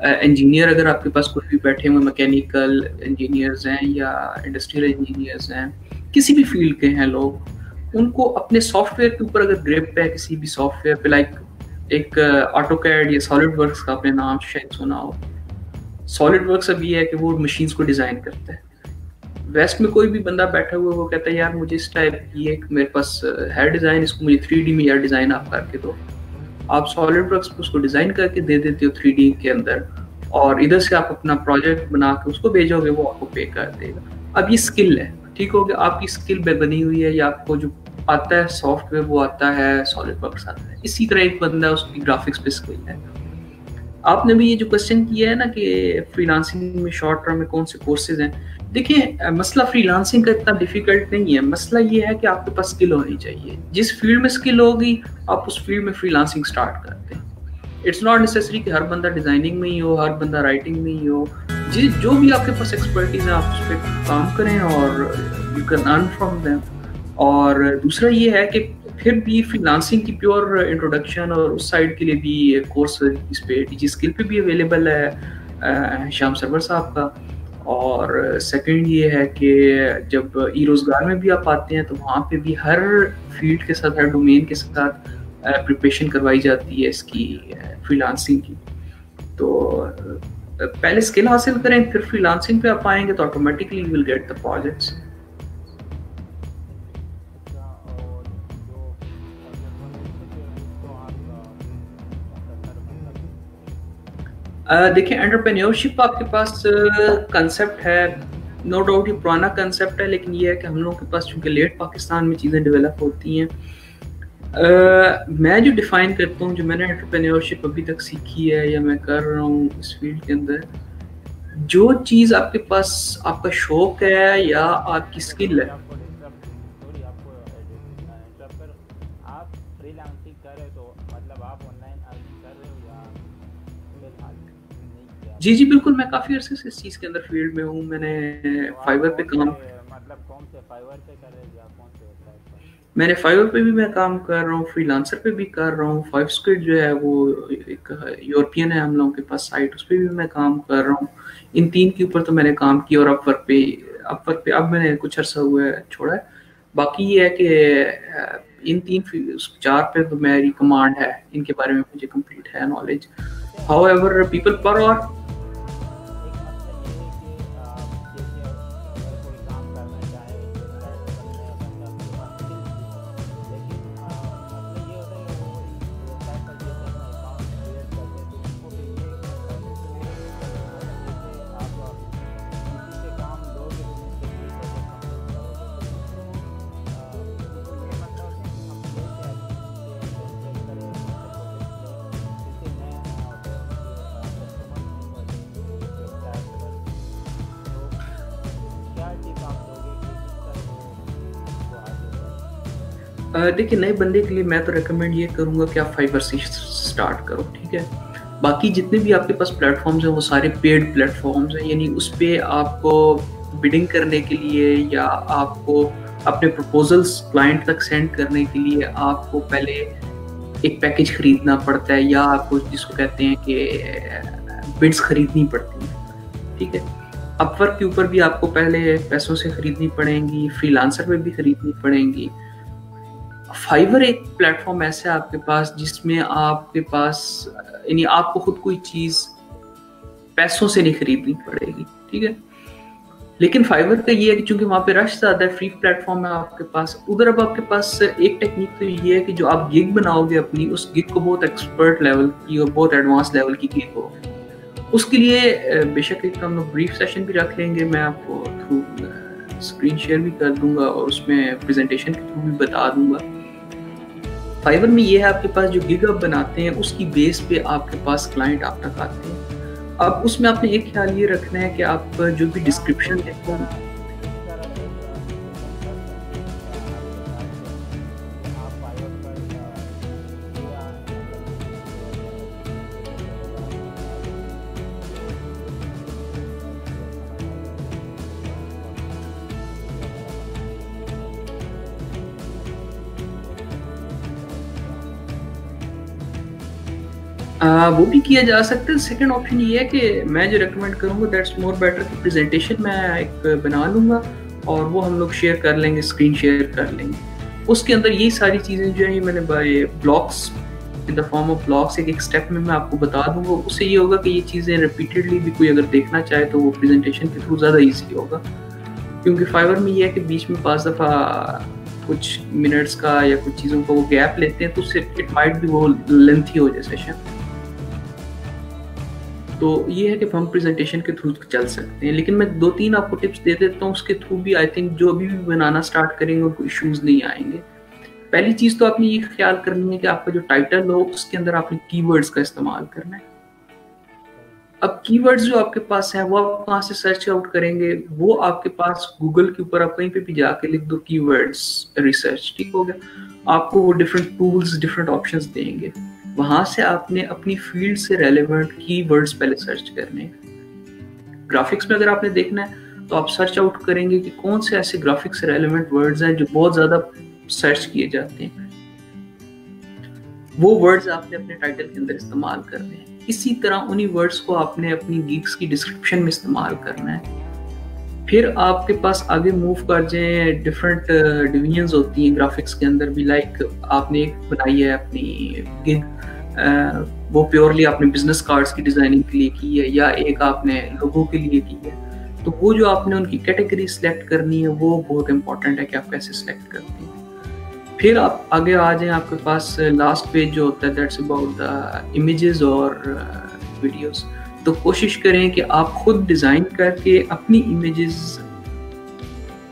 इंजीनियर अगर आपके पास कोई भी बैठे हुए मैकेनिकल इंजीनियर्स हैं या इंडस्ट्रियल इंजीनियर्स हैं, किसी भी फील्ड के हैं लोग, उनको अपने सॉफ्टवेयर के ऊपर अगर ग्रिप है किसी भी सॉफ्टवेयर पे, लाइक एक ऑटोकैड या सॉलिड वर्क्स का आपने नाम शायद सुना हो। सॉलिड वर्क्स अब ये है कि वो मशीन्स को डिज़ाइन करता है। वेस्ट में कोई भी बंदा बैठा हुआ वो कहता है यार मुझे इस टाइप की एक मेरे पास है डिज़ाइन, इसको मुझे 3D में यार डिज़ाइन आप करके दो। आप सॉलिड वर्क्स पे उसको डिज़ाइन करके दे देते हो 3D के अंदर, और इधर से आप अपना प्रोजेक्ट बना के उसको भेजोगे, वो आपको पे कर देगा। अब ये स्किल है, ठीक हो गया, आपकी स्किल बनी हुई है, या आपको जो आता है सॉफ्टवेयर वो आता है, सॉलिडवर्क्स आता है। इसी तरह एक बंदा है, उसकी ग्राफिक्स पे स्किल है। आपने भी ये जो क्वेश्चन किया है ना कि फ्रीलांसिंग में शॉर्ट टर्म में कौन से कोर्सेज हैं, देखिए मसला फ्रीलांसिंग का इतना डिफिकल्ट नहीं है। मसला ये है कि आपके पास स्किल होनी चाहिए। जिस फील्ड में स्किल होगी आप उस फील्ड में फ्रीलांसिंग स्टार्ट करते हैं। इट्स नॉट नेसेसरी कि हर बंदा डिजाइनिंग में ही हो, हर बंदा राइटिंग में ही हो। जो भी आपके पास एक्सपर्टीज है आप उस पर काम करें और you can earn from them. और दूसरा ये है कि फिर भी फ्रीलांसिंग की प्योर इंट्रोडक्शन और उस साइड के लिए भी कोर्स इस पे टीजी स्किल पे भी अवेलेबल है श्याम सरवर साहब का। और सेकंड ये है कि जब ई रोजगार में भी आप आते हैं तो वहाँ पे भी हर फील्ड के साथ, हर डोमेन के साथ प्रिपरेशन करवाई जाती है इसकी फ्रीलांसिंग की। तो पहले स्किल हासिल करें, फिर फ्रीलांसिंग पे आप आएंगे तो automatically you will get the projects. देखिए एंटरप्रेन्योरशिप आपके पास कंसेप्ट है, नो डाउट ये पुराना कंसेप्ट है, लेकिन ये है कि हम लोगों के पास चूंकि लेट पाकिस्तान में चीज़ें डेवलप होती हैं। मैं जो डिफाइन करता हूँ, जो मैंने एंटरप्रेन्योरशिप अभी तक सीखी है या मैं कर रहा हूँ इस फील्ड के अंदर, जो चीज़ आपके पास आपका शौक है या आपकी स्किल है। जी जी बिल्कुल, मैं काफ़ी अरसे से इस चीज़ के अंदर फील्ड में हूँ। मैंने फाइवर पे काम, मतलब कौन से फाइवर पे कर रहे हैं या कौन से वेबसाइट पर? मैंने फाइवर पे भी मैं काम कर रहा हूँ, फ्रीलांसर पे भी कर रहा हूँ। 5 स्क्विड जो है वो एक यूरोपियन है हम लोगों के पास साइट, उस पर भी मैं काम कर रहा हूँ। इन 3 के ऊपर तो मैंने काम किया और अपवर्क पे अब मैंने कुछ अर्सा हुआ है छोड़ा है। बाकी ये है कि इन 4 पे तो मेरी कमांड है, इनके बारे में मुझे कंप्लीट है नॉलेज। हाउएवर पीपल पर और देखिए नए बंदे के लिए मैं तो रेकमेंड ये करूँगा कि आप फाइवर से स्टार्ट करो, ठीक है। बाकी जितने भी आपके पास प्लेटफॉर्म्स हैं वो सारे पेड प्लेटफॉर्म्स हैं, यानी उस पर आपको बिडिंग करने के लिए या आपको अपने प्रपोजल्स क्लाइंट तक सेंड करने के लिए आपको पहले एक पैकेज खरीदना पड़ता है, या आपको जिसको कहते हैं कि बिड्स खरीदनी पड़ती हैं, ठीक है। अपवर्क के ऊपर भी आपको पहले पैसों से खरीदनी पड़ेंगी, फ्रीलांसर पे भी खरीदनी पड़ेंगी। फाइवर एक प्लेटफॉर्म ऐसा है आपके पास जिसमें आपके पास यानी आपको खुद कोई चीज़ पैसों से नहीं खरीदनी पड़ेगी, ठीक है। लेकिन फाइवर का ये है कि चूंकि वहाँ पे रश ज़्यादा है, फ्री प्लेटफॉर्म है आपके पास उधर। अब आपके पास एक टेक्निक तो ये है कि जो आप गिग बनाओगे अपनी, उस गिग को बहुत एक्सपर्ट लेवल की और बहुत एडवांस लेवल की गिग हो। उसके लिए बेशक एक हम लोग ब्रीफ सेशन भी रख लेंगे, मैं आपको थ्रू स्क्रीन शेयर भी कर दूंगा और उसमें प्रेजेंटेशन के थ्रू भी बता दूंगा। फाइवर में ये है आपके पास जो गिग आप बनाते हैं उसकी बेस पे आपके पास क्लाइंट आप तक आते हैं। अब उसमें आपने एक ख्याल ये रखना है कि आप जो भी डिस्क्रिप्शन देते हैं, वो भी किया जा सकता है। सेकंड ऑप्शन ये है कि मैं जो रेकमेंड करूँगा दैट्स मोर बेटर कि प्रेजेंटेशन मैं एक बना लूँगा और वो हम लोग शेयर कर लेंगे, स्क्रीन शेयर कर लेंगे। उसके अंदर ये सारी चीज़ें जो है मैंने blogs in the form of blogs एक स्टेप में मैं आपको बता दूंगा। उससे ये होगा कि ये चीज़ें रिपीटेडली भी कोई अगर देखना चाहे तो वो प्रेजेंटेशन के थ्रू ज़्यादा ईजी होगा। क्योंकि फाइवर में ये है कि बीच में 5 दफ़ा कुछ मिनट्स का या कुछ चीज़ों का वो गैप लेते हैं तो उससे इट माइट भी वो लेंथी हो जाए सेशन। तो ये है कि हम प्रेजेंटेशन के थ्रू चल सकते हैं, लेकिन मैं 2-3 आपको टिप्स दे देता हूँ, उसके थ्रू भी आई थिंक जो अभी भी बनाना स्टार्ट करेंगे उनको इश्यूज नहीं आएंगे। पहली चीज तो आपने ये ख्याल करनी है कि आपका जो टाइटल हो उसके अंदर आपने कीवर्ड्स का इस्तेमाल करना है। अब कीवर्ड्स जो आपके पास हैं वो आप कहाँ से सर्च आउट करेंगे, वो आपके पास गूगल के ऊपर आप कहीं पे भी जाके लिख दो कीवर्ड्स रिसर्च, ठीक हो गया। आपको वो डिफरेंट टूल्स डिफरेंट ऑप्शंस देंगे, वहां से आपने अपनी फील्ड से रेलेवेंट कीवर्ड्स पहले सर्च करने। ग्राफिक्स में अगर आपने देखना है तो आप सर्च आउट करेंगे कि कौन से ऐसे ग्राफिक्स से रेलेवेंट वर्ड्स हैं जो बहुत ज्यादा सर्च किए जाते हैं, वो वर्ड्स आपने अपने टाइटल के अंदर इस्तेमाल करने हैं। इसी तरह उन्हीं वर्ड्स को आपने अपनी गिग्स की डिस्क्रिप्शन में इस्तेमाल करना है। फिर आपके पास आगे मूव कर जाए, डिफरेंट डिवीजन्स होती हैं ग्राफिक्स के अंदर भी। लाइक आपने एक बनाई है अपनी गिग, वो प्योरली आपने बिजनेस कार्ड्स की डिजाइनिंग के लिए की है, या एक आपने लोगो के लिए की है, तो वो जो आपने उनकी कैटेगरी सिलेक्ट करनी है वो बहुत इंपॉर्टेंट है कि आप कैसे सिलेक्ट करते हैं। फिर आप आगे आ जाएं, आपके पास लास्ट पेज जो होता है दैट्स अबाउट द इमेजेस और वीडियोस। तो कोशिश करें कि आप खुद डिज़ाइन करके अपनी इमेजेस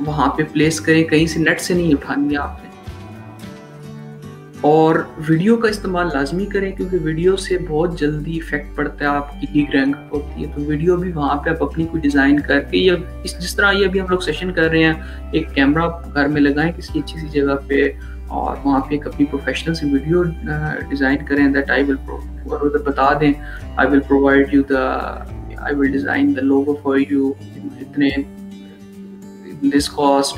वहाँ पे प्लेस करें, कहीं से नेट से नहीं उठानी है आपने। और वीडियो का इस्तेमाल लाजमी करें, क्योंकि वीडियो से बहुत जल्दी इफेक्ट पड़ता है, आपकी गिग रैंक होती है। तो वीडियो भी वहाँ पे आप अपनी कोई डिज़ाइन करके, या जिस तरह ये अभी हम लोग सेशन कर रहे हैं, एक कैमरा घर में लगाएं किसी अच्छी सी जगह पे, और वहाँ पे एक अपनी प्रोफेशनल सी वीडियो डिज़ाइन करें। दैट आई विल बता दें, I will provide you the, I will design the logo for you इतने this cost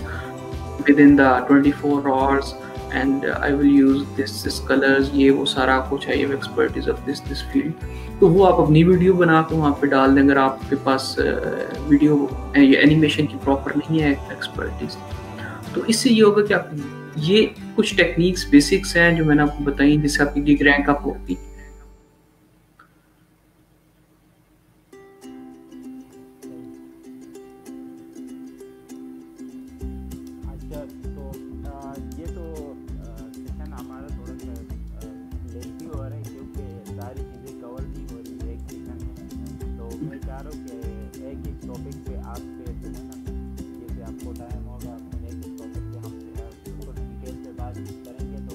within the 24 hours and I will use this colours, ये वो सारा कुछ है, ये एक्सपर्टीज ऑफ दिस फील्ड। तो वो आप अपनी वीडियो बना के वहाँ पे डाल दें, अगर आपके पास वीडियो या एनिमेशन की प्रॉपर नहीं है एक्सपर्टीज। तो इससे ये होगा कि आप ये कुछ टेक्निक्स बेसिक्स हैं जो मैंने आपको बताई, जिससे आपकी गिग रैंक अप होगी। अच्छा, तो ये तो सेशन हमारा थोड़ा सा लेंथी हो रहा है, क्योंकि सारी चीज़ें कवर नहीं हो रही है एक सेशन में। तो मैं चाह रहा हूँ कि एक एक टॉपिक पे आपसे जो है ना, जैसे आपको टाइम होगा एक एक टॉपिक पे हम उसको डिटेल से बात करेंगे, तो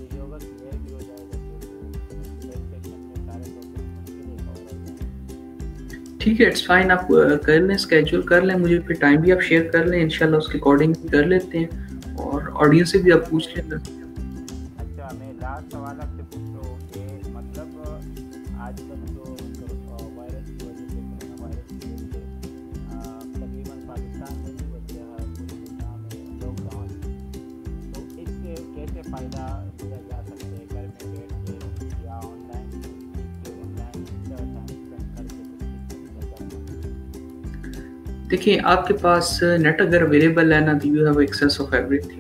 ये होगा क्लियर भी हो जाएगा कि एक सेशन में सारे टॉपिक के लिए कवर हो जाएंगे। ठीक है, इट्स फाइन। आप कर लें, स्केड्यूल कर लें, मुझे फिर टाइम भी आप शेयर कर लें, इंशाल्लाह उसके अकॉर्डिंग कर लेते हैं, और ऑडियंस से भी आप पूछ लें। अच्छा, मैं लास्ट सवाल आपसे पूछ रहा हूँ कि मतलब आजकल जो वायरस की वजह से, कोरोना वायरस की वजह से तकरीबन पाकिस्तान में भी बच्चा पूरी दुनिया में लॉकडाउन, तो इससे कैसे फ़ायदा लिया जा सकता है घर में बैठ के, या ऑनलाइन टाइम स्पेंड करके? देखिए, आपके पास नेट अगर अवेलेबल है ना, तो you have access of everything.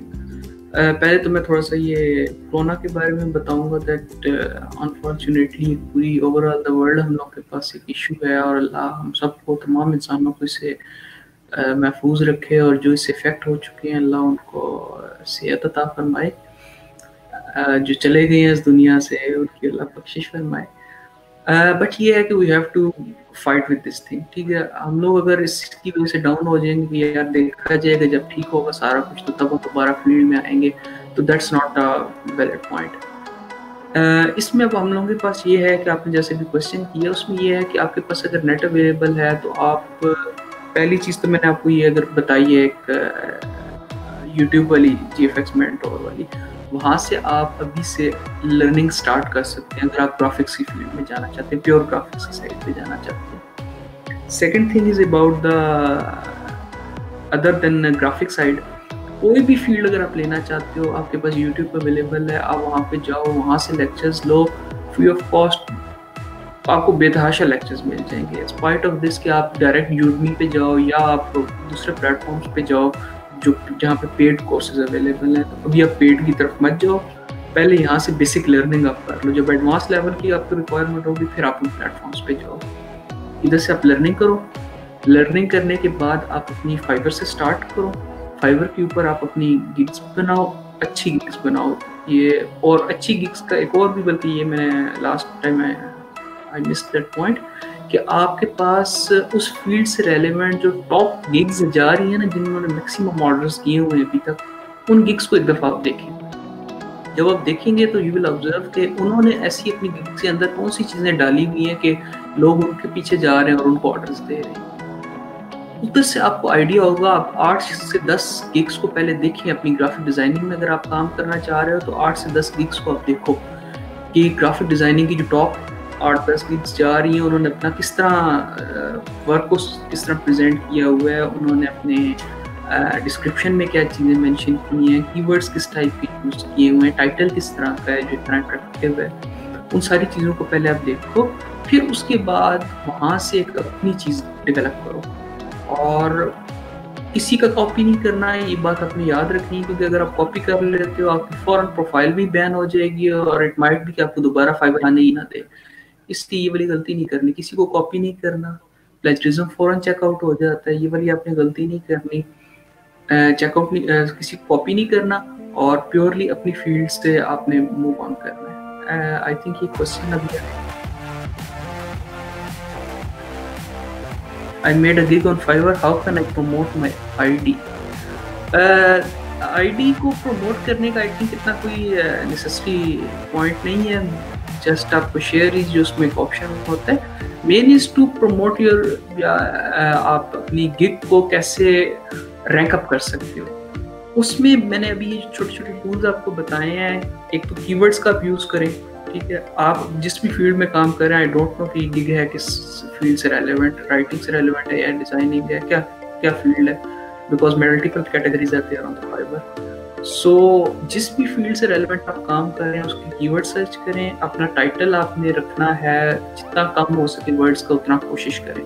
पहले तो मैं थोड़ा सा ये कोरोना के बारे में बताऊंगा दैट अनफॉर्चुनेटली पूरी ओवरऑल द वर्ल्ड हम लोग के पास एक इशू है, और अल्लाह हम सबको, तमाम इंसानों को इससे महफूज रखे, और जो इससे इफेक्ट हो चुके हैं अल्लाह उनको सेहत अता फरमाए, जो चले गए हैं इस दुनिया से उनकी अल्लाह बख्शिश फरमाए। बट ये है कि we have to fight with this thing, ठीक है। हम लोग अगर इसकी वजह से डाउन हो जाएंगे कि यार देखा जाएगा जब ठीक होगा सारा कुछ तो तब हम दोबारा फील्ड में आएंगे, तो that's not a valid point. इसमें अब हम लोगों के पास ये है कि आपने जैसे भी क्वेश्चन किया, उसमें ये है कि आपके पास अगर नेट अवेलेबल है तो आप, पहली चीज़ तो मैंने आपको ये अगर बताई है एक यूट्यूब वाली GFX मेंटोर वाली, वहाँ से आप अभी से लर्निंग स्टार्ट कर सकते हैं अगर आप ग्राफिक्स की फील्ड में जाना चाहते हैं, प्योर ग्राफिक्स की साइड पे जाना चाहते हैं। Second thing is about the other than graphic side, कोई भी फील्ड अगर आप लेना चाहते हो आपके पास यूट्यूब पर अवेलेबल है, आप वहाँ पे जाओ, वहाँ से lectures low free of cost, आपको बेतहाशा लेक्चर्स मिल जाएंगे। स्पाइट ऑफ दिस कि आप डायरेक्ट यूडमी पे जाओ या आप दूसरे प्लेटफॉर्म्स पे जाओ जो जहाँ पे पेड कोर्सेज अवेलेबल हैं, तो अभी आप पेड की तरफ मत जाओ, पहले यहाँ से बेसिक लर्निंग आप कर लो, जब एडवांस लेवल की आपको रिक्वायरमेंट होगी फिर आप उन प्लेटफॉर्म्स पे जाओ। इधर से आप लर्निंग करो, लर्निंग करने के बाद आप अपनी फाइवर से स्टार्ट करो, फाइवर के ऊपर आप अपनी गिग्स बनाओ, अच्छी गिग्स बनाओ। ये और अच्छी गिग्स का एक और भी, बल्कि ये मैंने last time I missed that point कि आपके पास उस फील्ड से रेलेवेंट जो टॉप गिग्स जा रही है ना, जिन्होंने मैक्सिमम ऑर्डर्स किए हुए हैं अभी तक, उन गिग्स को एक दफ़ा आप देखें। जब आप देखेंगे तो यू विल ऑब्जर्व कि उन्होंने ऐसी अपनी गिग्स के अंदर कौन सी चीज़ें डाली हुई हैं कि लोग उनके पीछे जा रहे हैं और उनको ऑर्डर्स दे रहे हैं। उधर से आपको आइडिया होगा। आप 8 से 10 गिग्स को पहले देखें अपनी ग्राफिक डिज़ाइनिंग में। अगर आप काम करना चाह रहे हो तो 8 से 10 गिग्स को आप देखो कि ग्राफिक डिज़ाइनिंग की जो टॉप 8-10 गिग्स जा रही हैं, उन्होंने अपना किस तरह वर्क को किस तरह प्रेजेंट किया हुआ है, उन्होंने अपने डिस्क्रिप्शन में क्या चीज़ें मेंशन की हैं, कीवर्ड्स किस टाइप के यूज़ किए हुए हैं, टाइटल किस तरह का है जो इतना अट्रैक्टिव है, उन सारी चीज़ों को पहले आप देखो। फिर उसके बाद वहाँ से एक अपनी चीज़ डेवलप करो और किसी का कॉपी नहीं करना है। ये बात आपने याद रखनी है, क्योंकि अगर आप कॉपी कर लेते हो आपकी फॉरन प्रोफाइल भी बैन हो जाएगी और इट माइट भी कि आपको दोबारा फाइबर आने ही ना दे। इसलिए ये वाली गलती नहीं करनी, किसी को कॉपी नहीं करना, प्लेजरिज्म फौरन चेकआउट हो जाता है, ये वाली आपने गलती नहीं करनी। चेकआउट नहीं, किसी को कॉपी नहीं करना और प्योरली अपनी फील्ड से आपने मूव ऑन करना है। आई थिंक ये क्वेश्चन अभी है। I made a gig on Fiverr. How can I promote my ID? ID को प्रमोट करने का आई थिंक इतना कोई नेसेसरी पॉइंट नहीं है। जस्ट आपको शेयर इज जो उसमें एक ऑप्शन होता है। Main is to promote your, आप अपनी गिग को कैसे रैंक अप कर सकते हो। उसमें मैंने अभी ये छोटे छोटे टूल्स आपको बताए हैं। एक तो कीवर्ड्स का आप यूज़ करें, ठीक है। आप जिस भी फील्ड में काम कर रहे हैं, आई डोंट नो कि गिग है किस फील्ड से रेलेवेंट, राइटिंग से रेलेवेंट है या डिजाइनिंग है, क्या क्या फील्ड है, बिकॉज मल्टीपल कैटेगरीज आते हैं ऑन द फाइबर। सो जिस भी फील्ड से रेलेवेंट आप काम कर रहे हैं उसकी कीवर्ड सर्च करें। अपना टाइटल आपने रखना है, जितना कम हो सके वर्ड्स का उतना कोशिश करें,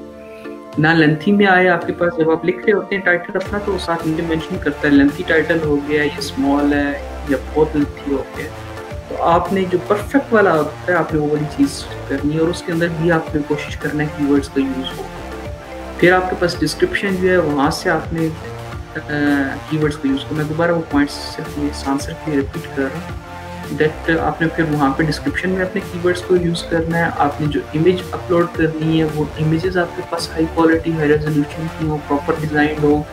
ना लेंथी में आए आपके पास। जब आप लिख रहे होते हैं टाइटल अपना तो साथ में मेंशन करता है लेंथी टाइटल हो गया, ये स्मॉल है या बहुत लेंथी हो गया। तो आपने जो परफेक्ट वाला होता है आपने वो वाली चीज़ करनी है और उसके अंदर भी आपने कोशिश करना है कीवर्ड्स का यूज़ हो। फिर आपके पास डिस्क्रिप्शन जो है वहाँ से आपने कीवर्ड्स का यूज़ करना। मैं दोबारा वो पॉइंट्स सिर्फ ये आंसर के लिए रिपीट कर रहा हूँ दैट आपने फिर वहाँ पे डिस्क्रिप्शन में अपने कीवर्ड्स को यूज़ करना है। आपने जो इमेज अपलोड करनी है वो इमेजेस आपके पास हाई क्वालिटी हाई रेजोल्यूशन की हो, प्रॉपर डिज़ाइन हो।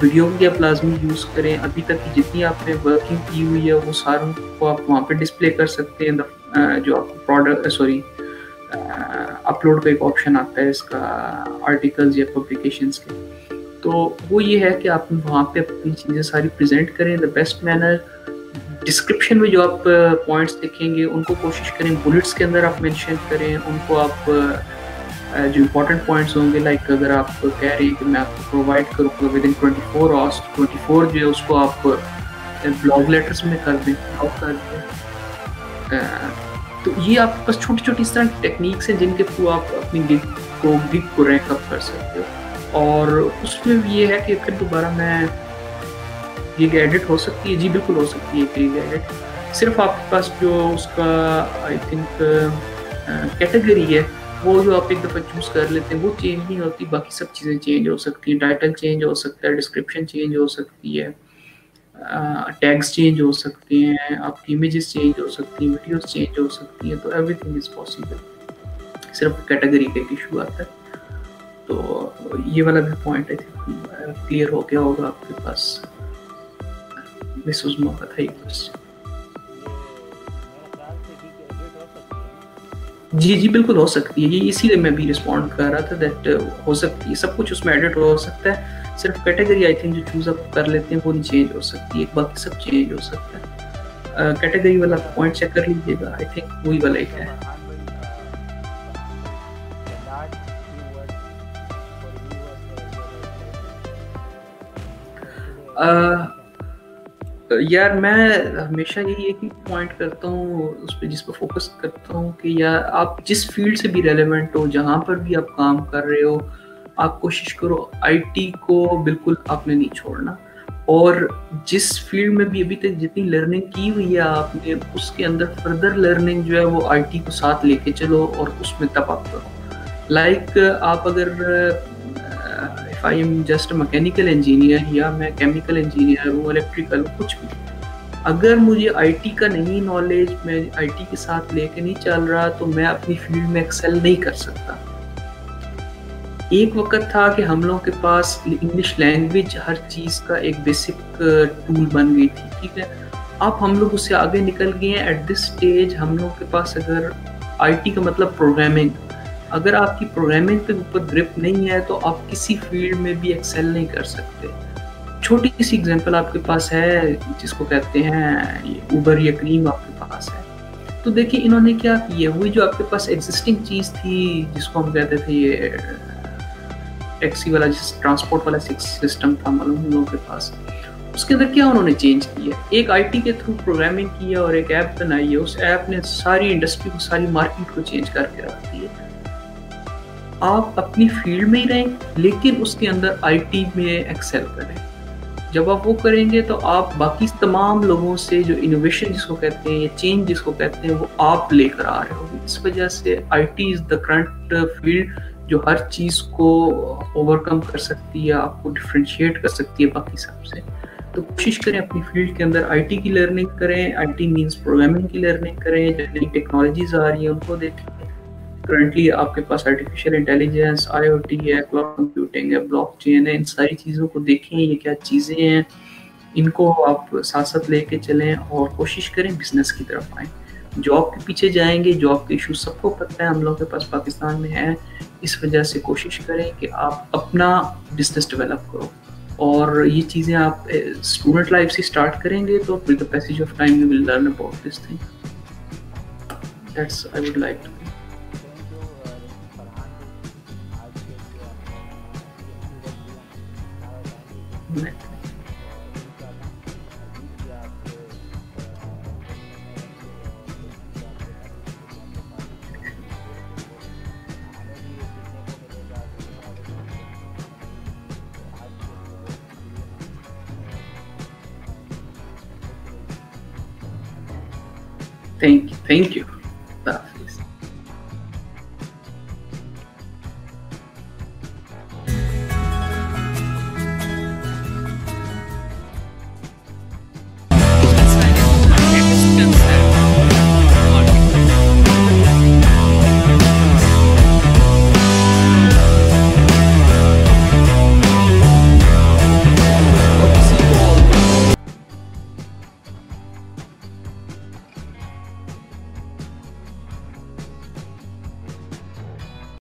वीडियो की आप लाजमी यूज़ करें। अभी तक की जितनी आपने वर्किंग की हुई है वो सारों को आप वहाँ पे डिस्प्ले कर सकते हैं। जो आपको प्रोडक्ट अपलोड का एक ऑप्शन आता है इसका आर्टिकल्स या पब्लिकेशंस के, तो वो ये है कि आप वहाँ पे अपनी चीज़ें सारी प्रेजेंट करें द बेस्ट मैनर। डिस्क्रिप्शन में जो आप पॉइंट्स लिखेंगे उनको कोशिश करें बुलेट्स के अंदर आप मेंशन करें उनको। आप जो इम्पोर्टेंट पॉइंट्स होंगे, लाइक अगर आप कह रहे हैं कि मैं आपको प्रोवाइड करूँगा विद इन 24 आवर्स, 24 जो है उसको आप ब्लॉग लेटर्स में कर दें, कर दें। तो ये आपके पास छोटी छोटी इस तरह की टेक्निक्स हैं जिनके थ्रू आप अपनी गिग को रैंक अप कर सकते हो। और उसमें भी ये है कि फिर दोबारा मैं गिग एडिट हो सकती है, जी बिल्कुल हो सकती है गिग एडिट। सिर्फ आपके पास जो उसका आई थिंक कैटेगरी है वो जो आप एक दफ़ा चूज़ कर लेते हैं वो चेंज नहीं होती, बाकी सब चीज़ें चेंज हो सकती हैं। टाइटल चेंज हो सकता है, डिस्क्रिप्शन चेंज हो सकती है, टैग्स चेंज हो सकते हैं, आपकी इमेजेस चेंज हो सकती हैं, वीडियोस चेंज हो सकती हैं। तो एवरीथिंग इज़ पॉसिबल। सिर्फ कैटेगरी का एक इशू आता है। तो ये वाला भी पॉइंट आई थिंक क्लियर हो गया होगा आपके पास। मिस उज़मा का था ये क्वेश्चन। जी जी बिल्कुल हो सकती है, ये इसीलिए मैं भी रिस्पॉन्ड कर रहा था दैट हो सकती है, सब कुछ उसमें एडिट हो सकता है। सिर्फ कैटेगरी आई थिंक जो चूज़ आप कर लेते हैं वो नहीं चेंज हो सकती है, बाकी सब चेंज हो सकता है। कैटेगरी वाला पॉइंट चेक कर लीजिएगा, आई थिंक वही वाला एक है। यार मैं हमेशा यही एक ही पॉइंट करता हूँ उस पर, जिस पर फोकस करता हूँ कि यार आप जिस फील्ड से भी रेलेवेंट हो, जहाँ पर भी आप काम कर रहे हो, आप कोशिश करो आईटी को बिल्कुल आपने नहीं छोड़ना। और जिस फील्ड में भी अभी तक जितनी लर्निंग की हुई है आपने, उसके अंदर फर्दर लर्निंग जो है वो आईटी को साथ लेके चलो और उसमें तब आप करो। लाइक आप अगर I am just mechanical engineer या मैं केमिकल इंजीनियर हूँ, इलेक्ट्रिकल, कुछ भी, अगर मुझे आईटी का नहीं नॉलेज, मैं आईटी के साथ लेके नहीं चल रहा, तो मैं अपनी फील्ड में एक्सेल नहीं कर सकता। एक वक्त था कि हम लोगों के पास इंग्लिश लैंग्वेज हर चीज़ का एक बेसिक टूल बन गई थी, ठीक है। अब हम लोग उससे आगे निकल गए हैं। एट दिस स्टेज हम लोग के पास अगर आईटी का मतलब प्रोग्रामिंग, अगर आपकी प्रोग्रामिंग के ऊपर ग्रिप नहीं है तो आप किसी फील्ड में भी एक्सेल नहीं कर सकते। छोटी सी एग्जांपल आपके पास है जिसको कहते हैं उबर या क्रीम आपके पास है, तो देखिए इन्होंने क्या किया, वही जो आपके पास एग्जिस्टिंग चीज़ थी जिसको हम कहते थे ये टैक्सी वाला, जिस ट्रांसपोर्ट वाला सिस्टम था मतलब हम लोगों के पास, उसके अंदर क्या उन्होंने चेंज किया, एक आईटी के थ्रू प्रोग्रामिंग किया और एक ऐप बनाई है। उस ऐप ने सारी इंडस्ट्री को, सारी मार्केट को चेंज करके रख दिया। आप अपनी फील्ड में ही रहें लेकिन उसके अंदर आईटी में एक्सेल करें। जब आप वो करेंगे तो आप बाकी तमाम लोगों से जो इनोवेशन जिसको कहते हैं या चेंज जिसको कहते हैं वो आप लेकर आ रहे हो। इस वजह से IT is the current field जो हर चीज़ को ओवरकम कर सकती है, आपको डिफ्रेंशिएट कर सकती है बाकी सबसे। तो कोशिश करें अपनी फील्ड के अंदर आईटी की लर्निंग करें। आईटी मींस प्रोग्रामिंग की लर्निंग करें। जो नई टेक्नोलॉजीज आ रही है उनको देखें। करंटली आपके पास आर्टिफिशियल इंटेलिजेंस, आईओटी है, क्लाउड कंप्यूटिंग है, ब्लॉकचेन है, इन सारी चीज़ों को देखें ये क्या चीज़ें हैं, इनको आप साथ साथ लेके चलें और कोशिश करें बिजनेस की तरफ आएँ। जॉब के पीछे जाएंगे, जॉब के इशू सबको पता है हम लोग के पास पाकिस्तान में है। इस वजह से कोशिश करें कि आप अपना बिजनेस डेवलप करो और ये चीज़ें आप स्टूडेंट लाइफ से स्टार्ट करेंगे तो with the passage of time you will learn about this thing. That's I would like to. Thank you.